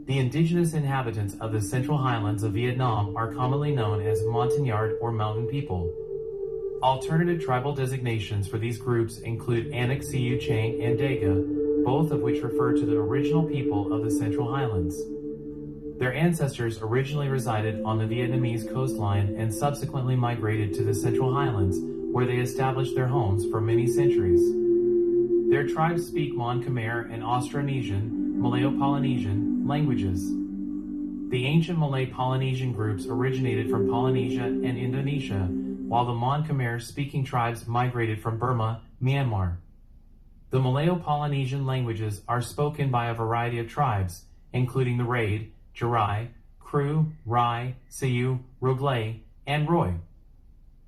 The indigenous inhabitants of the Central Highlands of Vietnam are commonly known as Montagnard or Mountain People. Alternative tribal designations for these groups include Anak Siu Chang and Daga, both of which refer to the original people of the Central Highlands. Their ancestors originally resided on the Vietnamese coastline and subsequently migrated to the Central Highlands, where they established their homes for many centuries. Their tribes speak Mon Khmer and Austronesian, Malayo-Polynesian languages. The ancient Malay-Polynesian groups originated from Polynesia and Indonesia, while the Mon Khmer-speaking tribes migrated from Burma, Myanmar. The Malayo-Polynesian languages are spoken by a variety of tribes, including the Raid, Drei, Kru, Rai, Siu, Dliê, and Roy.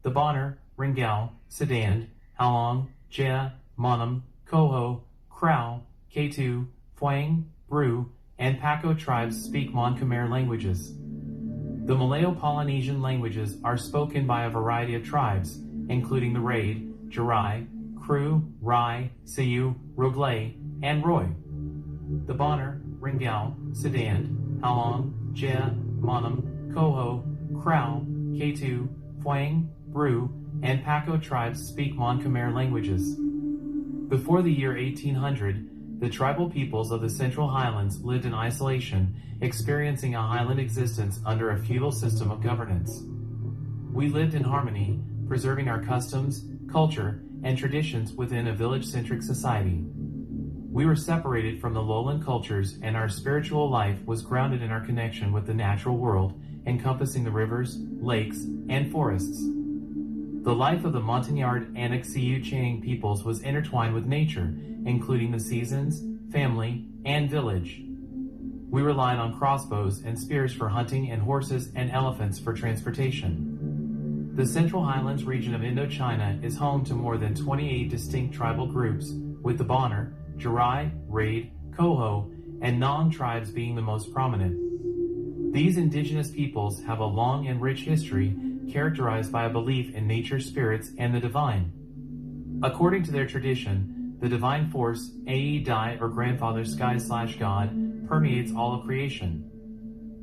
The Bonner, Ringao, Sedand, Halong, Jia, Monam, Coho, Krau, Ketu, Phuang, Bru, and Paco tribes speak Mon Khmer languages. The Malayo-Polynesian languages are spoken by a variety of tribes, including the Raid, Drei, Kru, Rai, Siu, Dliê, and Roy. The Bonner, Ringao, Sedand, Halong, Jia, Monam, Coho, Krau, Ketu, Phuang, Bru, and Paco tribes speak Mon Khmer languages. Before the year 1800, the tribal peoples of the Central Highlands lived in isolation, experiencing a highland existence under a feudal system of governance. We lived in harmony, preserving our customs, culture, and traditions within a village-centric society. We were separated from the lowland cultures, and our spiritual life was grounded in our connection with the natural world, encompassing the rivers, lakes, and forests. The life of the Montagnard Anak Siu Chang peoples was intertwined with nature, including the seasons, family, and village. We relied on crossbows and spears for hunting and horses and elephants for transportation. The Central Highlands region of Indochina is home to more than 28 distinct tribal groups, with the Bonner, Drei, Raid, Coho, and Nong tribes being the most prominent. These indigenous peoples have a long and rich history characterized by a belief in nature spirits and the divine. According to their tradition, the divine force, Ai Dai or Grandfather Sky/God, permeates all of creation.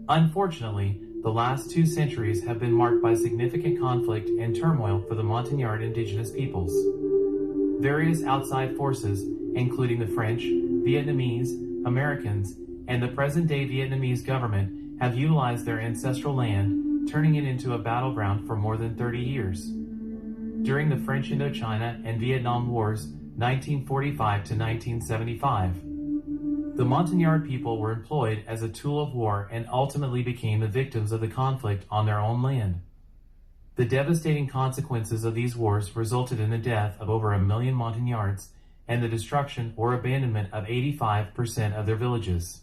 Unfortunately, the last 2 centuries have been marked by significant conflict and turmoil for the Montagnard indigenous peoples. Various outside forces, including the French, Vietnamese, Americans, and the present-day Vietnamese government, have utilized their ancestral land, turning it into a battleground for more than 30 years. During the French Indochina and Vietnam Wars, 1945 to 1975, the Montagnard people were employed as a tool of war and ultimately became the victims of the conflict on their own land. The devastating consequences of these wars resulted in the death of over 1 million Montagnards and the destruction or abandonment of 85% of their villages.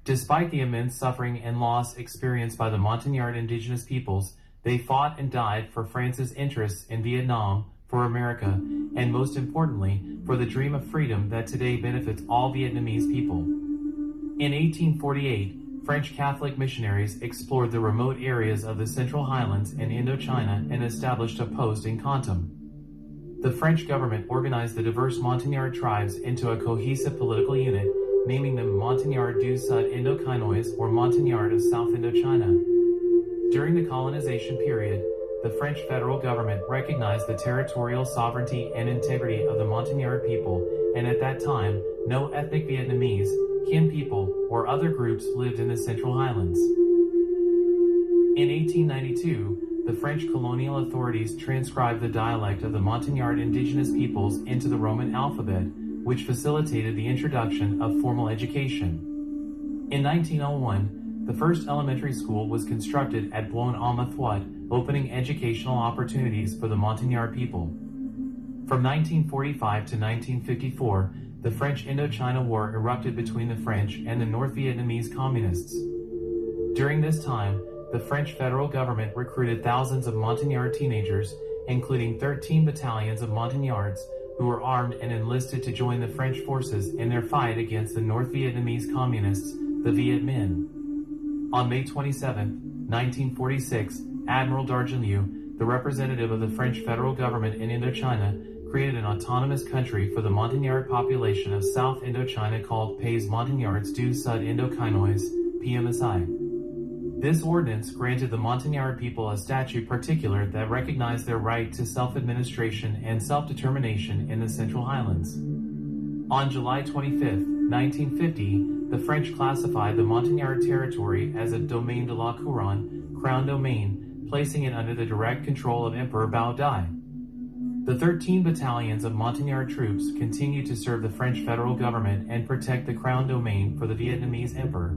Despite the immense suffering and loss experienced by the Montagnard indigenous peoples, they fought and died for France's interests in Vietnam, for America, and most importantly, for the dream of freedom that today benefits all Vietnamese people. In 1848, French Catholic missionaries explored the remote areas of the Central Highlands in Indochina and established a post in Kontum. The French government organized the diverse Montagnard tribes into a cohesive political unit, naming them Montagnard du Sud Indochinois or Montagnard of South Indochina. During the colonization period, the French federal government recognized the territorial sovereignty and integrity of the Montagnard people, and at that time, no ethnic Vietnamese, Kin people, or other groups lived in the Central Highlands. In 1892, the French colonial authorities transcribed the dialect of the Montagnard indigenous peoples into the Roman alphabet, which facilitated the introduction of formal education. In 1901, the first elementary school was constructed at Buon Ama Thuot, opening educational opportunities for the Montagnard people. From 1945 to 1954, the French Indochina War erupted between the French and the North Vietnamese communists. During this time, the French federal government recruited thousands of Montagnard teenagers, including 13 battalions of Montagnards, who were armed and enlisted to join the French forces in their fight against the North Vietnamese communists, the Viet Minh. On May 27, 1946, Admiral d'Argenlieu, the representative of the French federal government in Indochina, created an autonomous country for the Montagnard population of South Indochina called Pays Montagnards du Sud Indochinois, PMSI. This ordinance granted the Montagnard people a statute particular that recognized their right to self-administration and self-determination in the Central Highlands. On July 25, 1950, the French classified the Montagnard territory as a domaine de la couronne, crown domain, placing it under the direct control of Emperor Bao Dai. The 13 battalions of Montagnard troops continued to serve the French federal government and protect the crown domain for the Vietnamese emperor.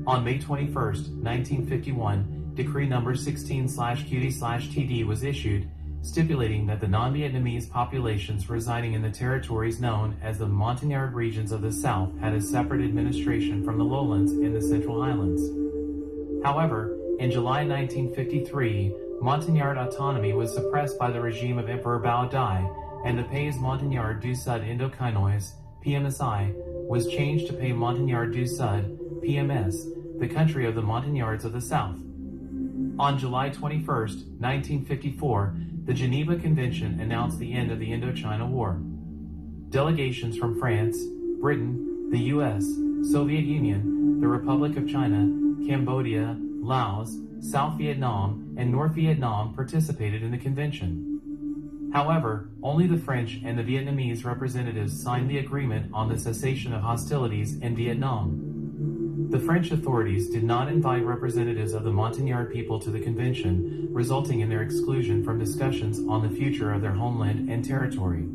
On May 21, 1951, Decree No. 16/QD/TD was issued, stipulating that the non-Vietnamese populations residing in the territories known as the Montagnard regions of the South had a separate administration from the lowlands in the Central Highlands. However, in July 1953, Montagnard autonomy was suppressed by the regime of Emperor Bao Dai, and the Pays Montagnard du Sud Indochinois, PMSI, was changed to Pays Montagnard du Sud, PMS, the country of the Montagnards of the South. On July 21, 1954, the Geneva Convention announced the end of the Indochina War. Delegations from France, Britain, the US, Soviet Union, the Republic of China, Cambodia, Laos, South Vietnam, and North Vietnam participated in the convention. However, only the French and the Vietnamese representatives signed the agreement on the cessation of hostilities in Vietnam. The French authorities did not invite representatives of the Montagnard people to the convention, resulting in their exclusion from discussions on the future of their homeland and territory.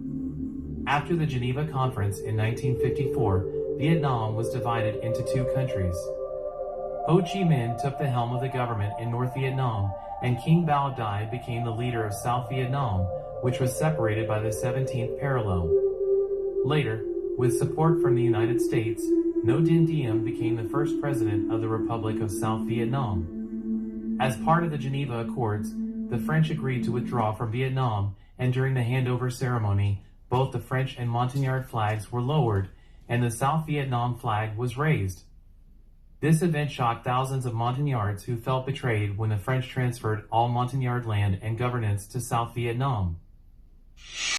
After the Geneva Conference in 1954, Vietnam was divided into two countries. Ho Chi Minh took the helm of the government in North Vietnam, and King Bao Dai became the leader of South Vietnam, which was separated by the 17th parallel. Later, with support from the United States, Ngo Dinh Diem became the first president of the Republic of South Vietnam. As part of the Geneva Accords, the French agreed to withdraw from Vietnam, and during the handover ceremony, both the French and Montagnard flags were lowered, and the South Vietnam flag was raised. This event shocked thousands of Montagnards who felt betrayed when the French transferred all Montagnard land and governance to South Vietnam.